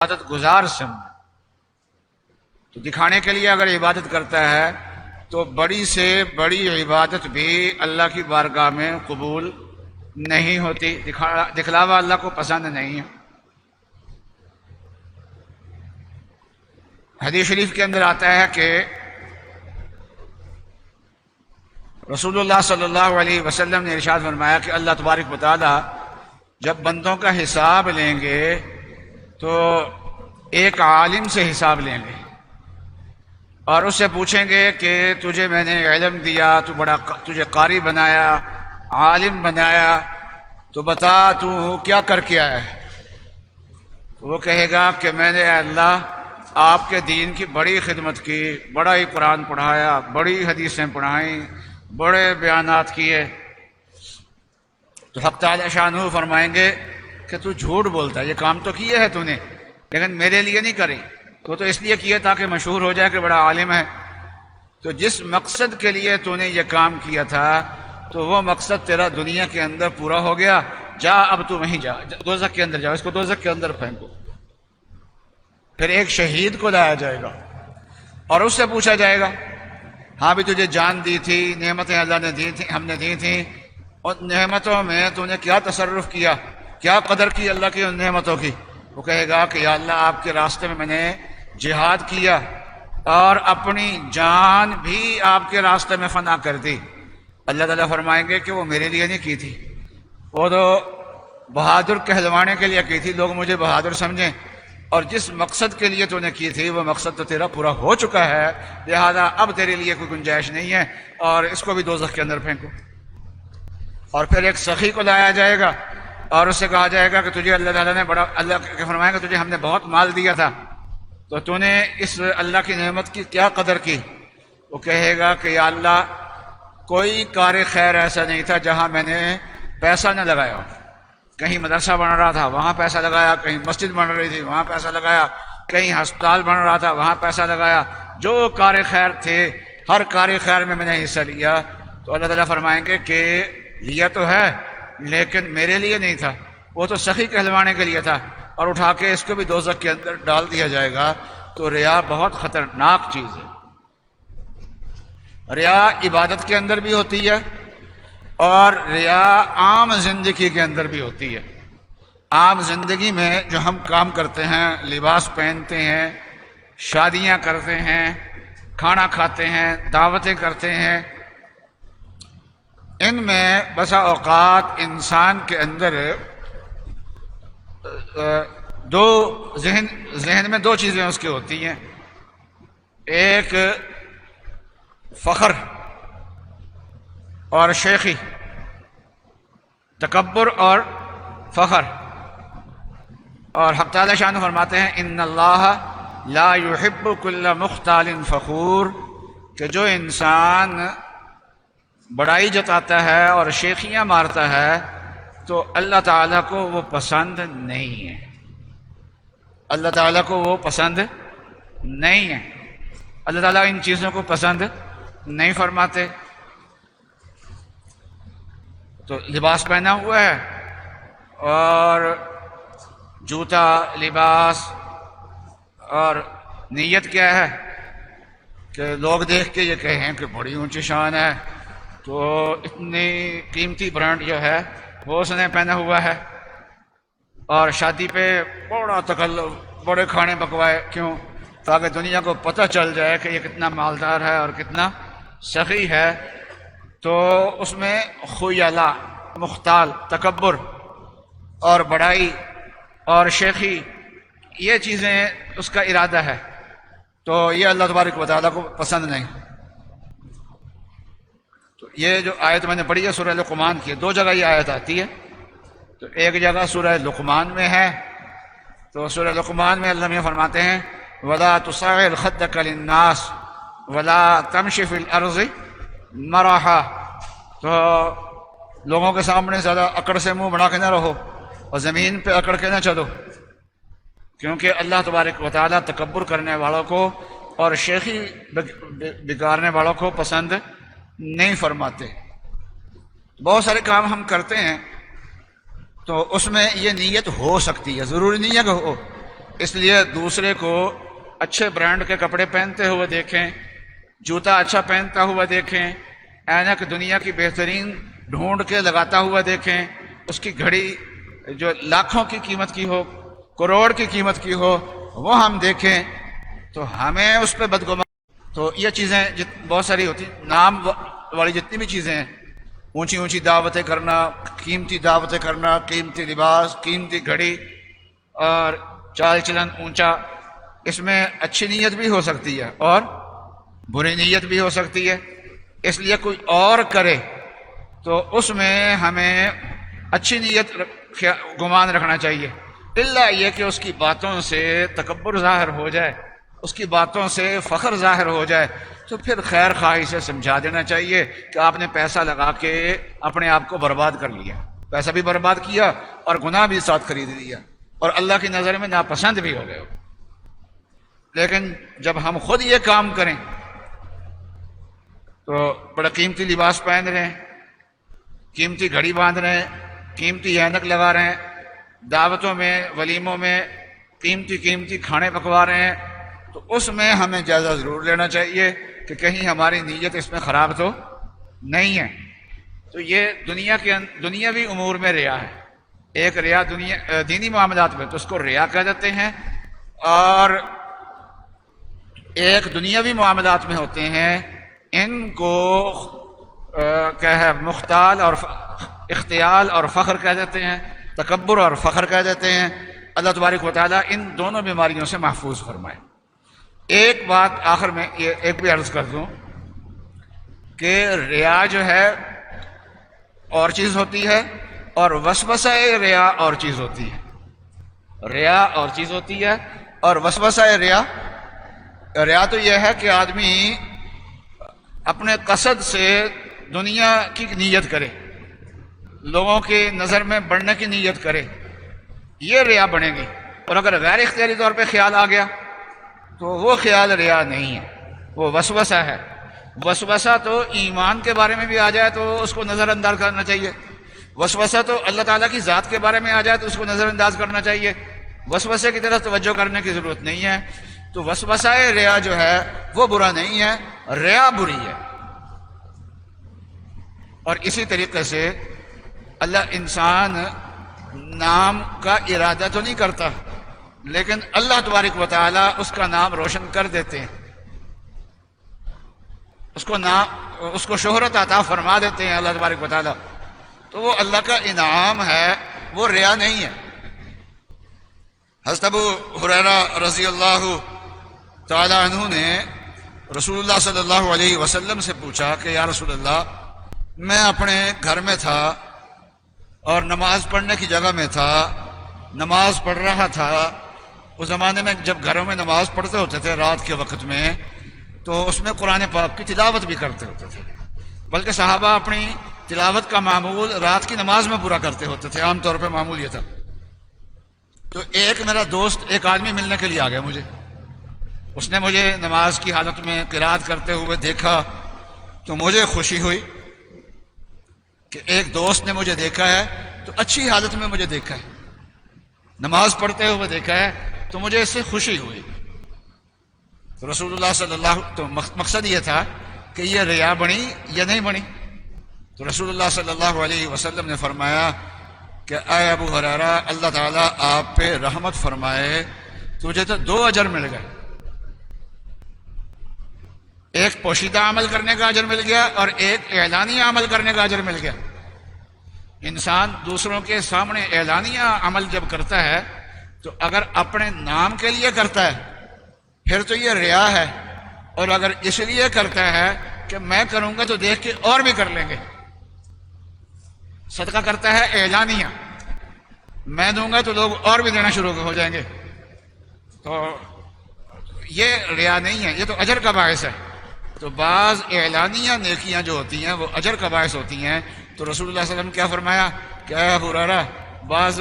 عبادت گزار سمجھ، تو دکھانے کے لیے اگر عبادت کرتا ہے تو بڑی سے بڑی عبادت بھی اللہ کی بارگاہ میں قبول نہیں ہوتی، دکھلاوا اللہ کو پسند نہیں ہے۔ حدیث شریف کے اندر آتا ہے کہ رسول اللہ صلی اللہ علیہ وسلم نے ارشاد فرمایا کہ اللہ تبارک و تعالی جب بندوں کا حساب لیں گے تو ایک عالم سے حساب لیں گے اور اس سے پوچھیں گے کہ تجھے میں نے علم دیا، تجھے قاری بنایا، عالم بنایا، تو بتا تو کیا کر کے آیا ہے؟ وہ کہے گا کہ میں نے اللہ آپ کے دین کی بڑی خدمت کی، بڑا ہی قرآن پڑھایا، بڑی حدیثیں پڑھائیں، بڑے بیانات کیے۔ تو حق تعالی شانہ فرمائیں گے کہ تو جھوٹ بولتا ہے، یہ کام تو کیے ہے تو نے، لیکن میرے لیے نہیں کریں، تو اس لیے کیے تاکہ مشہور ہو جائے کہ بڑا عالم ہے۔ تو جس مقصد کے لیے تو نے یہ کام کیا تھا تو وہ مقصد تیرا دنیا کے اندر پورا ہو گیا، جا اب تو وہیں جا، دوزخ کے اندر جاؤ، اس کو دوزخ کے اندر پھینکو۔ پھر ایک شہید کو لایا جائے گا اور اس سے پوچھا جائے گا، ہاں بھی تجھے جان دی تھی، نعمتیں اللہ نے دی تھی، ہم نے دی تھیں، اور نعمتوں میں تو نے کیا تصرف کیا، کیا قدر کی اللہ کی ان نعمتوں کی؟ وہ کہے گا کہ یا اللہ آپ کے راستے میں نے جہاد کیا اور اپنی جان بھی آپ کے راستے میں فنا کر دی۔ اللہ تعالیٰ فرمائیں گے کہ وہ میرے لیے نہیں کی تھی، وہ تو بہادر کہلوانے کے لیے کی تھی، لوگ مجھے بہادر سمجھیں، اور جس مقصد کے لیے تو نے کی تھی وہ مقصد تو تیرا پورا ہو چکا ہے، لہذا اب تیرے لیے کوئی گنجائش نہیں ہے، اور اس کو بھی دوزخ کے اندر پھینکو۔ اور پھر ایک سخی کو لایا جائے گا اور اس سے کہا جائے گا کہ تجھے اللہ تعالیٰ نے اللہ کے فرمائیں گے تجھے ہم نے بہت مال دیا تھا، تو نے اس اللہ کی نعمت کی کیا قدر کی؟ وہ کہے گا کہ یا اللہ کوئی کار خیر ایسا نہیں تھا جہاں میں نے پیسہ نہ لگایا ہو، کہیں مدرسہ بن رہا تھا وہاں پیسہ لگایا، کہیں مسجد بن رہی تھی وہاں پیسہ لگایا، کہیں ہسپتال بن رہا تھا وہاں پیسہ لگایا، جو کار خیر تھے ہر کار خیر میں نے حصہ لیا۔ تو اللہ تعالیٰ فرمائیں گے کہ لیا تو ہے لیکن میرے لیے نہیں تھا، وہ تو سخی کہلوانے کے لیے تھا، اور اٹھا کے اس کو بھی دوزخ کے اندر ڈال دیا جائے گا۔ تو ریا بہت خطرناک چیز ہے۔ ریا عبادت کے اندر بھی ہوتی ہے اور ریا عام زندگی کے اندر بھی ہوتی ہے۔ عام زندگی میں جو ہم کام کرتے ہیں، لباس پہنتے ہیں، شادیاں کرتے ہیں، کھانا کھاتے ہیں، دعوتیں کرتے ہیں، ان میں بسا اوقات انسان کے اندر ذہن میں دو چیزیں اس کی ہوتی ہیں، ایک فخر اور شیخی، تکبر اور فخر۔ اور حق تعالی شانہ فرماتے ہیں ان اللہ لا يحب كل مختال فخور، کہ جو انسان بڑائی جتاتا ہے اور شیخیاں مارتا ہے تو اللہ تعالیٰ کو وہ پسند نہیں ہے، اللہ تعالیٰ کو وہ پسند نہیں ہے، اللہ تعالیٰ ان چیزوں کو پسند نہیں فرماتے۔ تو لباس پہنا ہوا ہے اور جوتا، لباس، اور نیت کیا ہے کہ لوگ دیکھ کے یہ کہیں کہ بڑی اونچی شان ہے، تو اتنی قیمتی برانڈ جو ہے وہ اس نے پہنا ہوا ہے، اور شادی پہ بڑا تکلف، بڑے کھانے پکوائے، کیوں؟ تاکہ دنیا کو پتہ چل جائے کہ یہ کتنا مالدار ہے اور کتنا سخی ہے۔ تو اس میں خیلا، مختال، تکبر اور بڑائی اور شیخی، یہ چیزیں اس کا ارادہ ہے، تو یہ اللہ تبارک و تعالیٰ کو پسند نہیں۔ تو یہ جو آیت میں نے پڑھی ہے سورہ لقمان کی، دو جگہ یہ آیت آتی ہے، تو ایک جگہ سورہ لقمان میں ہے، تو سورہ لقمان میں اللہ میں فرماتے ہیں وَلَا تُصَعِّرْ خَدَّكَ لِلنَّاسِ وَلَا تَمْشِ فِي الْأَرْضِ مَرَحًا، تو لوگوں کے سامنے زیادہ اکڑ سے منہ بنا کے نہ رہو اور زمین پہ اکڑ کے نہ چلو، کیونکہ اللہ تبارک و تعالیٰ تکبر کرنے والوں کو اور شیخی بگاڑنے والوں کو پسند نہیں فرماتے۔ بہت سارے کام ہم کرتے ہیں تو اس میں یہ نیت ہو سکتی ہے، ضروری نہیں ہے کہ ہو، اس لیے دوسرے کو اچھے برانڈ کے کپڑے پہنتے ہوئے دیکھیں، جوتا اچھا پہنتا ہوا دیکھیں، اینک دنیا کی بہترین ڈھونڈ کے لگاتا ہوا دیکھیں، اس کی گھڑی جو لاکھوں کی قیمت کی ہو، کروڑ کی قیمت کی ہو، وہ ہم دیکھیں تو ہمیں اس پہ بدگمان. تو یہ چیزیں بہت ساری ہوتی، نام والی جتنی بھی چیزیں ہیں، اونچی اونچی دعوتیں کرنا، قیمتی دعوتیں کرنا، قیمتی لباس، قیمتی گھڑی اور چال چلن اونچا، اس میں اچھی نیت بھی ہو سکتی ہے اور بری نیت بھی ہو سکتی ہے. اس لیے کوئی اور کرے تو اس میں ہمیں اچھی نیت گمان رکھنا چاہیے، الا یہ کہ اس کی باتوں سے تکبر ظاہر ہو جائے، اس کی باتوں سے فخر ظاہر ہو جائے، تو پھر خیر خواہی سے سمجھا دینا چاہیے کہ آپ نے پیسہ لگا کے اپنے آپ کو برباد کر لیا، پیسہ بھی برباد کیا اور گناہ بھی ساتھ خرید لیا اور اللہ کی نظر میں ناپسند بھی ہو گئے. لیکن جب ہم خود یہ کام کریں تو بڑا قیمتی لباس پہن رہے ہیں، قیمتی گھڑی باندھ رہے ہیں، قیمتی اینک لگا رہے ہیں، دعوتوں میں ولیموں میں قیمتی کھانے پکوا رہے ہیں، تو اس میں ہمیں جائزہ ضرور لینا چاہیے کہ کہیں ہماری نیت اس میں خراب تو نہیں ہے. تو یہ دنیاوی امور میں ریا ہے. ایک ریا دینی معاملات میں تو اس کو ریا کہہ دیتے ہیں، اور ایک دنیاوی معاملات میں ہوتے ہیں، ان کو کیا ہے مختال اور اختیال اور فخر کہہ دیتے ہیں، تکبر اور فخر کہہ دیتے ہیں. اللہ تبارک و تعالیٰ ان دونوں بیماریوں سے محفوظ فرمائے. ایک بات آخر میں یہ ایک بھی عرض کر دوں کہ ریا جو ہے اور چیز ہوتی ہے اور وسوسہ ریا اور چیز ہوتی ہے. ریا اور چیز ہوتی ہے اور وسوسہ ریا تو یہ ہے کہ آدمی اپنے قصد سے دنیا کی نیت کرے، لوگوں کی نظر میں بڑھنے کی نیت کرے، یہ ریا بنے گی. اور اگر غیر اختیاری طور پہ خیال آ گیا تو وہ خیال ریا نہیں ہے، وہ وسوسہ ہے. وسوسہ تو ایمان کے بارے میں بھی آ جائے تو اس کو نظر انداز کرنا چاہیے، وسوسہ تو اللہ تعالیٰ کی ذات کے بارے میں آ جائے تو اس کو نظر انداز کرنا چاہیے، وسوسے کی طرف توجہ کرنے کی ضرورت نہیں ہے. تو وسوسہ ریا جو ہے وہ برا نہیں ہے، ریا بری ہے. اور اسی طریقے سے اللہ انسان نام کا ارادہ تو نہیں کرتا، لیکن اللہ تبارک و تعالیٰ اس کا نام روشن کر دیتے ہیں، اس کو شہرت عطا فرما دیتے ہیں اللہ تبارک و تعالیٰ. تو وہ اللہ کا انعام ہے، وہ ریا نہیں ہے. حضرت ابو ہریرہ رضی اللہ تعالی عنہ نے رسول اللہ صلی اللہ علیہ وسلم سے پوچھا کہ یا رسول اللہ، میں اپنے گھر میں تھا اور نماز پڑھنے کی جگہ میں تھا، نماز پڑھ رہا تھا. اس زمانے میں جب گھروں میں نماز پڑھتے ہوتے تھے رات کے وقت میں تو اس میں قرآن پاک کی تلاوت بھی کرتے ہوتے تھے، بلکہ صحابہ اپنی تلاوت کا معمول رات کی نماز میں پورا کرتے ہوتے تھے، عام طور پہ معمول یہ تھا. تو ایک میرا دوست ایک آدمی ملنے کے لیے آ گیا مجھے، اس نے مجھے نماز کی حالت میں قرات کرتے ہوئے دیکھا تو مجھے خوشی ہوئی کہ ایک دوست نے مجھے دیکھا ہے تو اچھی حالت میں مجھے دیکھا ہے، نماز پڑھتے ہوئے دیکھا ہے تو مجھے اس سے خوشی ہوئی. تو رسول اللہ صلی اللہ تو مقصد یہ تھا کہ یہ ریا بنی یا نہیں بنی. تو رسول اللہ صلی اللہ علیہ وسلم نے فرمایا کہ اے ابو ہریرہ، اللہ تعالیٰ آپ پہ رحمت فرمائے، تجھے تو 2 اجر مل گئے. ایک پوشیدہ عمل کرنے کا اجر مل گیا اور ایک اعلانیہ عمل کرنے کا اجر مل گیا. انسان دوسروں کے سامنے اعلانیہ عمل جب کرتا ہے تو اگر اپنے نام کے لیے کرتا ہے پھر تو یہ ریا ہے، اور اگر اس لیے کرتا ہے کہ میں کروں گا تو دیکھ کے اور بھی کر لیں گے، صدقہ کرتا ہے اعلانیہ، میں دوں گا تو لوگ اور بھی دینا شروع ہو جائیں گے، تو یہ ریا نہیں ہے، یہ تو اجر کا باعث ہے. تو بعض اعلانیہ نیکیاں جو ہوتی ہیں وہ اجر کا باعث ہوتی ہیں. تو رسول اللہ صلی اللہ علیہ وسلم کیا فرمایا کہ اے ابو ہریرہ، بعض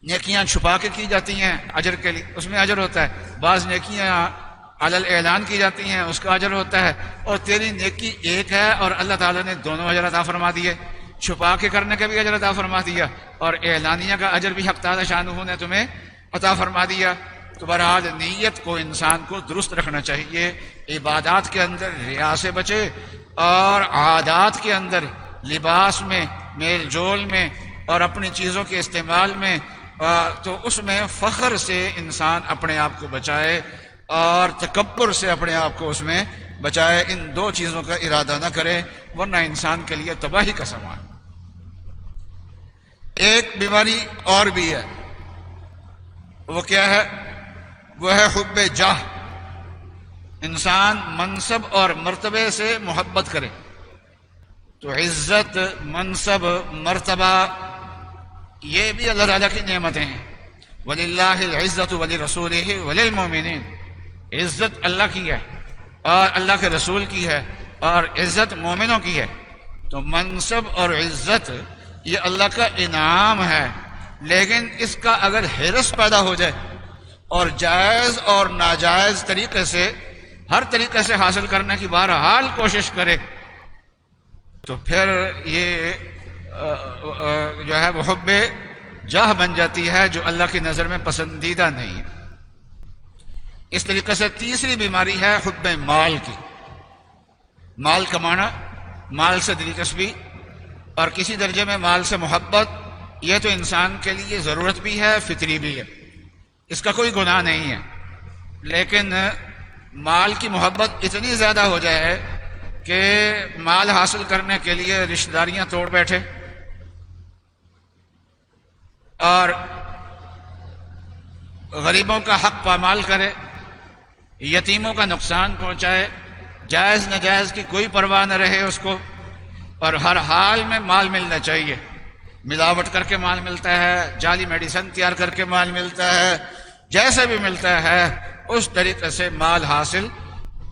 نیکیاں چھپا کے کی جاتی ہیں اجر کے لیے، اس میں اجر ہوتا ہے، بعض نیکیاں علی الاعلان کی جاتی ہیں، اس کا اجر ہوتا ہے، اور تیری نیکی ایک ہے اور اللہ تعالیٰ نے دونوں اجر عطا فرما دیے، چھپا کے کرنے کا بھی اجر عطا فرما دیا اور اعلانیہ کا اجر بھی حق تعالیٰ شانہ نے تمہیں عطا فرما دیا۔ تو بہرحال نیت کو انسان کو درست رکھنا چاہیے، عبادات کے اندر ریا سے بچے، اور عادات کے اندر لباس میں، میل جول میں، اور اپنی چیزوں کے استعمال میں، تو اس میں فخر سے انسان اپنے آپ کو بچائے اور تکبر سے اپنے آپ کو اس میں بچائے۔ ان دو چیزوں کا ارادہ نہ کرے، ورنہ انسان کے لیے تباہی کا سامان۔ ایک بیماری اور بھی ہے، وہ کیا ہے؟ وہ ہے حب جاہ۔ انسان منصب اور مرتبے سے محبت کرے۔ تو عزت، منصب، مرتبہ یہ بھی اللہ تعالیٰ کی نعمتیں ہیں۔ وَلِلَّهِ الْعِزَّةُ وَلِرَسُولِهِ وَلِلْمُؤْمِنِينَ، عزت اللہ کی ہے اور اللہ کے رسول کی ہے، اور عزت مومنوں کی ہے۔ تو منصب اور عزت یہ اللہ کا انعام ہے، لیکن اس کا اگر حرص پیدا ہو جائے اور جائز اور ناجائز طریقے سے، ہر طریقے سے حاصل کرنے کی بہرحال کوشش کرے، تو پھر یہ جو ہے وہ حب جاہ بن جاتی ہے، جو اللہ کی نظر میں پسندیدہ نہیں ہے۔ اس طریقے سے تیسری بیماری ہے حب مال کی۔ مال کمانا، مال سے دلچسپی، اور کسی درجے میں مال سے محبت، یہ تو انسان کے لیے ضرورت بھی ہے، فطری بھی ہے، اس کا کوئی گناہ نہیں ہے۔ لیکن مال کی محبت اتنی زیادہ ہو جائے کہ مال حاصل کرنے کے لیے رشتہ داریاں توڑ بیٹھے، اور غریبوں کا حق پامال کرے، یتیموں کا نقصان پہنچائے، جائز ناجائز کی کوئی پرواہ نہ رہے اس کو، اور ہر حال میں مال ملنا چاہیے۔ ملاوٹ کر کے مال ملتا ہے، جعلی میڈیسن تیار کر کے مال ملتا ہے، جیسے بھی ملتا ہے اس طریقے سے مال حاصل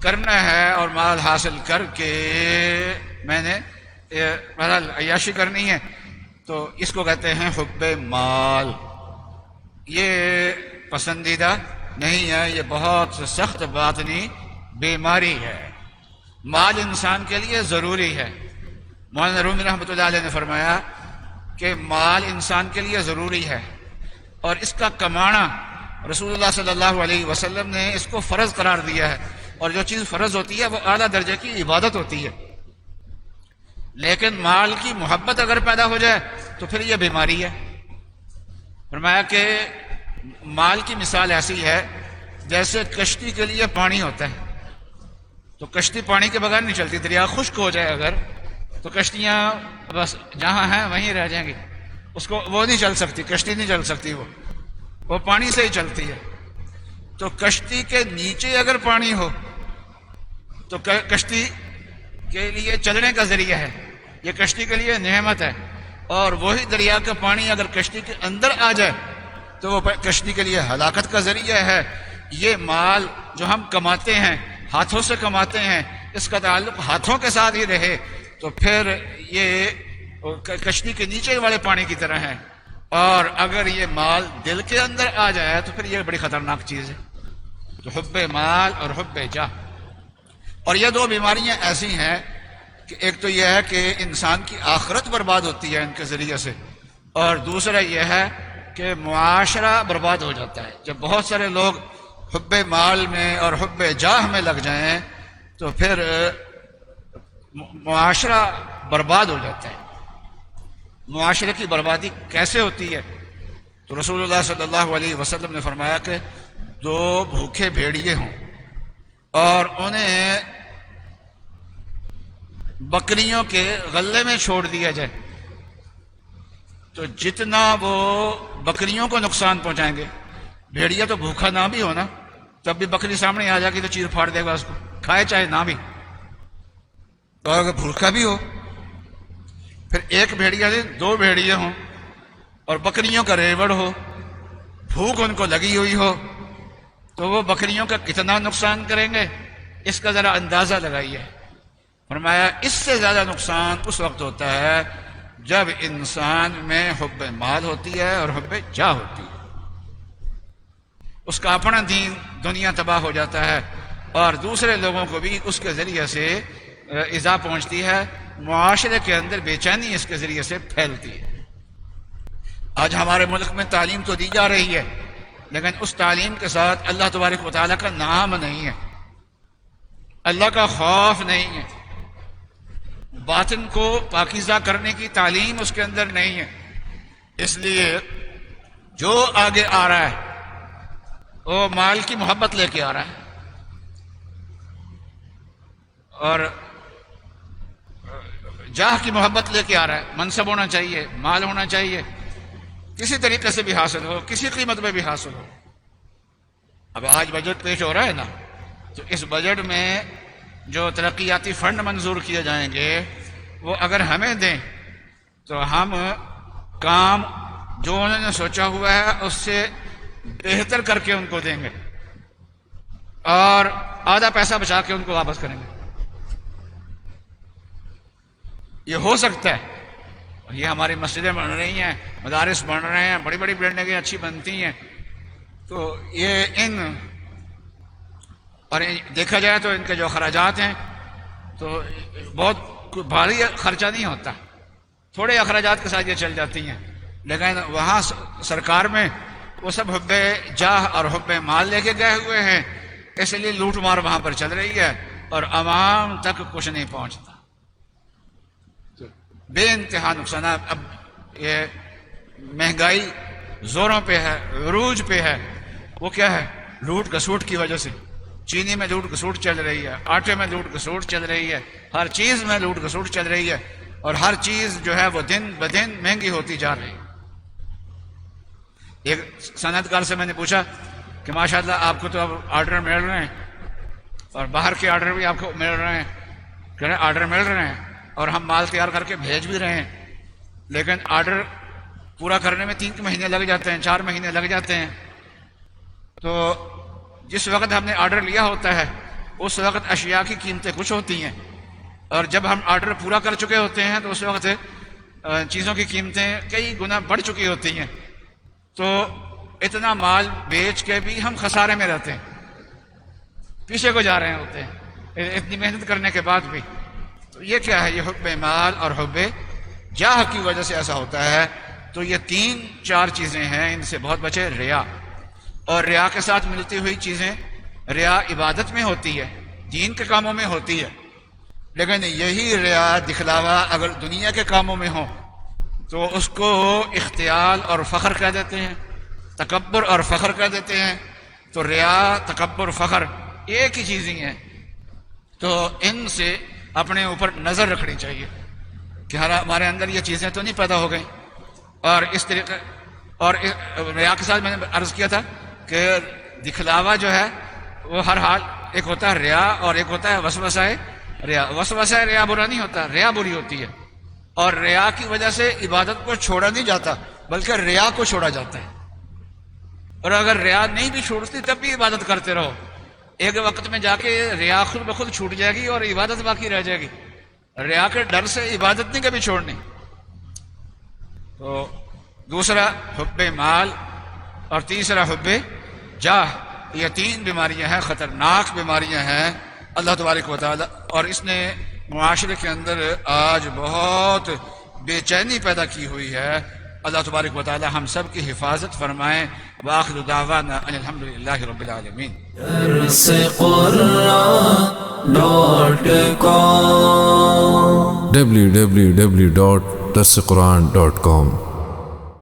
کرنا ہے، اور مال حاصل کر کے میں نے بہرحال عیاشی کرنی ہے، تو اس کو کہتے ہیں حب مال۔ یہ پسندیدہ نہیں ہے، یہ بہت سخت باطنی بیماری ہے۔ مال انسان کے لیے ضروری ہے۔ مولانا رومی رحمۃ اللہ علیہ نے فرمایا کہ مال انسان کے لیے ضروری ہے، اور اس کا کمانا رسول اللہ صلی اللہ علیہ وسلم نے اس کو فرض قرار دیا ہے، اور جو چیز فرض ہوتی ہے وہ اعلیٰ درجے کی عبادت ہوتی ہے۔ لیکن مال کی محبت اگر پیدا ہو جائے تو پھر یہ بیماری ہے۔ فرمایا کہ مال کی مثال ایسی ہے جیسے کشتی کے لیے پانی ہوتا ہے، تو کشتی پانی کے بغیر نہیں چلتی۔ دریا خشک ہو جائے اگر تو کشتیاں بس جہاں ہیں وہیں رہ جائیں گی، اس کو وہ نہیں چل سکتی، کشتی نہیں چل سکتی، وہ پانی سے ہی چلتی ہے۔ تو کشتی کے نیچے اگر پانی ہو تو کشتی کے لیے چلنے کا ذریعہ ہے، یہ کشتی کے لیے نعمت ہے، اور وہی دریا کا پانی اگر کشتی کے اندر آ جائے تو وہ کشتی کے لیے ہلاکت کا ذریعہ ہے۔ یہ مال جو ہم کماتے ہیں، ہاتھوں سے کماتے ہیں، اس کا تعلق ہاتھوں کے ساتھ ہی رہے تو پھر یہ کشتی کے نیچے والے پانی کی طرح ہے، اور اگر یہ مال دل کے اندر آ جائے تو پھر یہ بڑی خطرناک چیز ہے۔ تو حب مال اور حب جاہ، اور یہ دو بیماریاں ایسی ہیں کہ ایک تو یہ ہے کہ انسان کی آخرت برباد ہوتی ہے ان کے ذریعے سے، اور دوسرا یہ ہے کہ معاشرہ برباد ہو جاتا ہے۔ جب بہت سارے لوگ حب مال میں اور حب جاہ میں لگ جائیں تو پھر معاشرہ برباد ہو جاتا ہے۔ معاشرے کی بربادی کیسے ہوتی ہے؟ تو رسول اللہ صلی اللہ علیہ وسلم نے فرمایا کہ دو بھوکے بھیڑیے ہوں اور انہیں بکریوں کے غلے میں چھوڑ دیا جائے، تو جتنا وہ بکریوں کو نقصان پہنچائیں گے، بھیڑیا تو بھوکا نہ بھی ہونا، تب بھی بکری سامنے آ جائے گی تو چیر پھاڑ دے گا اس کو، کھائے چاہے نہ بھی، تو اگر بھوکا بھی ہو، پھر ایک بھیڑیا سے دو بھیڑیے ہوں اور بکریوں کا ریوڑ ہو، بھوک ان کو لگی ہوئی ہو، تو وہ بکریوں کا کتنا نقصان کریں گے، اس کا ذرا اندازہ لگائیے۔ فرمایا اس سے زیادہ نقصان اس وقت ہوتا ہے جب انسان میں حب مال ہوتی ہے اور حب جاہ ہوتی ہے، اس کا اپنا دین دنیا تباہ ہو جاتا ہے، اور دوسرے لوگوں کو بھی اس کے ذریعے سے ایذا پہنچتی ہے، معاشرے کے اندر بے چینی اس کے ذریعے سے پھیلتی ہے۔ آج ہمارے ملک میں تعلیم تو دی جا رہی ہے، لیکن اس تعلیم کے ساتھ اللہ تبارک و تعالیٰ کا نام نہیں ہے، اللہ کا خوف نہیں ہے، باطن کو پاکیزہ کرنے کی تعلیم اس کے اندر نہیں ہے. اس لیے جو آگے آ رہا ہے وہ مال کی محبت لے کے آ رہا ہے، اور جاہ کی محبت لے کے آ رہا ہے. منصب ہونا چاہیے، مال ہونا چاہیے، کسی طریقے سے بھی حاصل ہو، کسی قیمت میں بھی حاصل ہو. اب آج بجٹ پیش ہو رہا ہے نا، تو اس بجٹ میں جو ترقیاتی فنڈ منظور کیے جائیں گے وہ اگر ہمیں دیں تو ہم کام جو انہوں نے سوچا ہوا ہے اس سے بہتر کر کے ان کو دیں گے، اور آدھا پیسہ بچا کے ان کو واپس کریں گے. یہ ہو سکتا ہے. یہ ہماری مسجدیں بن رہی ہیں، مدارس بن رہے ہیں، بڑی بڑی بلڈنگیں اچھی بنتی ہیں، تو یہ اور دیکھا جائے تو ان کے جو اخراجات ہیں تو بہت بھاری خرچہ نہیں ہوتا، تھوڑے اخراجات کے ساتھ یہ چل جاتی ہیں. لیکن وہاں سرکار میں وہ سب حب جاہ اور حب مال لے کے گئے ہوئے ہیں، اس لیے لوٹ مار وہاں پر چل رہی ہے اور عوام تک کچھ نہیں پہنچتا. بے انتہا نقصانات. اب یہ مہنگائی زوروں پہ ہے، عروج پہ ہے. وہ کیا ہے؟ لوٹ کسوٹ کی وجہ سے. چینی میں لوٹ کسوٹ چل رہی ہے، آٹے میں لوٹ کسوٹ چل رہی ہے، ہر چیز میں لوٹ کسوٹ چل رہی ہے، اور ہر چیز جو ہے وہ دن بدن مہنگی ہوتی جا رہی ہے. ایک صنعت کار سے میں نے پوچھا کہ ماشاءاللہ آپ کو تو اب آرڈر مل رہے ہیں اور باہر کے آرڈر بھی آپ کو مل رہے ہیں. کہہ رہے آرڈر مل رہے ہیں اور ہم مال تیار کر کے بھیج بھی رہے ہیں، لیکن آرڈر پورا کرنے میں 3 مہینے لگ جاتے ہیں، 4 مہینے لگ جاتے ہیں. تو جس وقت ہم نے آرڈر لیا ہوتا ہے اس وقت اشیاء کی قیمتیں کچھ ہوتی ہیں، اور جب ہم آرڈر پورا کر چکے ہوتے ہیں تو اس وقت چیزوں کی قیمتیں کئی گنا بڑھ چکی ہوتی ہیں. تو اتنا مال بیچ کے بھی ہم خسارے میں رہتے ہیں، پیچھے کو جا رہے ہوتے ہیں اتنی محنت کرنے کے بعد بھی. تو یہ کیا ہے؟ یہ حب مال اور حب جاہ کی وجہ سے ایسا ہوتا ہے. تو یہ 3-4 چیزیں ہیں، ان سے بہت بچے. ریا، اور ریا کے ساتھ ملتی ہوئی چیزیں. ریا عبادت میں ہوتی ہے، دین کے کاموں میں ہوتی ہے، لیکن یہی ریا دکھلاوا اگر دنیا کے کاموں میں ہو تو اس کو اختیال اور فخر کہہ دیتے ہیں، تکبر اور فخر کہہ دیتے ہیں. تو ریا، تکبر، فخر ایک ہی چیز ہی ہیں. تو ان سے اپنے اوپر نظر رکھنی چاہیے کہ ہمارے اندر یہ چیزیں تو نہیں پیدا ہو گئیں. اور اس طریقے اور ریا کے ساتھ میں نے عرض کیا تھا کہ دکھلاوا جو ہے وہ ہر حال ایک ہوتا ہے ریا اور ایک ہوتا ہے وسوسہ ریا. وسوسہ ریا برا نہیں ہوتا، ریا بری ہوتی ہے. اور ریا کی وجہ سے عبادت کو چھوڑا نہیں جاتا بلکہ ریا کو چھوڑا جاتا ہے. اور اگر ریا نہیں بھی چھوڑتی تب بھی عبادت کرتے رہو، ایک وقت میں جا کے ریا خود بخود چھوٹ جائے گی اور عبادت باقی رہ جائے گی. ریا کے ڈر سے عبادت نہیں کبھی چھوڑنی. تو دوسرا حب مال اور تیسرا حب جاہ. یہ 3 بیماریاں ہیں، خطرناک بیماریاں ہیں اللہ تبارک و تعالی. اور اس نے معاشرے کے اندر آج بہت بے چینی پیدا کی ہوئی ہے. اللہ تبارک و تعالی ہم سب کی حفاظت فرمائیں. وآخر دعوانا ان الحمدللہ رب العالمین. www.darsequran.com